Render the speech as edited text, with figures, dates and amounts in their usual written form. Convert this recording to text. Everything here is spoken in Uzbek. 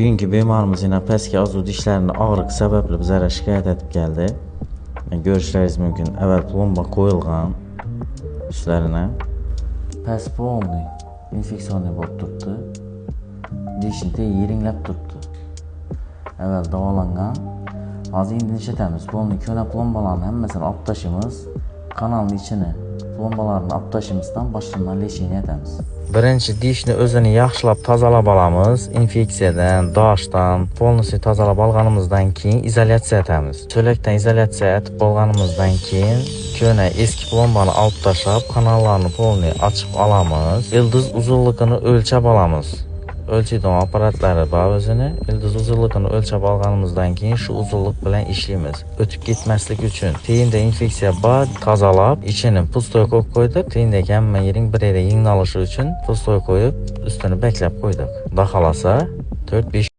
Bugünkü bemorimiz yine pastki ozuv dishlarni og'riq sababli bizlarga shikoyat etib keldi. Ko'rishlaringiz mumkin. Avval plomba qo'yilgan dishlarni. Past polniy infeksioniy bo'lib turibdi. Dishni yiringlab turibdi. Avval davolangan. Hozir endi ishlatamiz. Polniy ko'na plombalarni hammasini olib tashlaymiz. Kanalning ichini plombalarni olib tashlashimizdan boshlanma lechение etamiz. Birinchi dishni o'zini yaxshilab tozalab olamiz. Infeksiyadan, doshdan polniy tozalab olganimizdan keyin izolyatsiya etamiz. So'lakdan izolyatsiya etib bo'lganimizdan keyin ko'na eski plombani olib tashlab, kanallarni polniy ochib olamiz. Ildiz uzunligini o'lchab olamiz. Ölçüydigan aparatlari bor o'zini. Ildiz uzunligini o'lchab olganimizdan keyin shu uzunlik bilan ishlaymiz. O'tib ketmaslik uchun teyinda infeksiya bor, tozalab, ichini pustoy qo'yib qo'ydik. Teyindagi hamma yering bir yere yengil olishi uchun pustoy qo'yib, ustini baklab qo'ydik. Xudo xolasa 4-5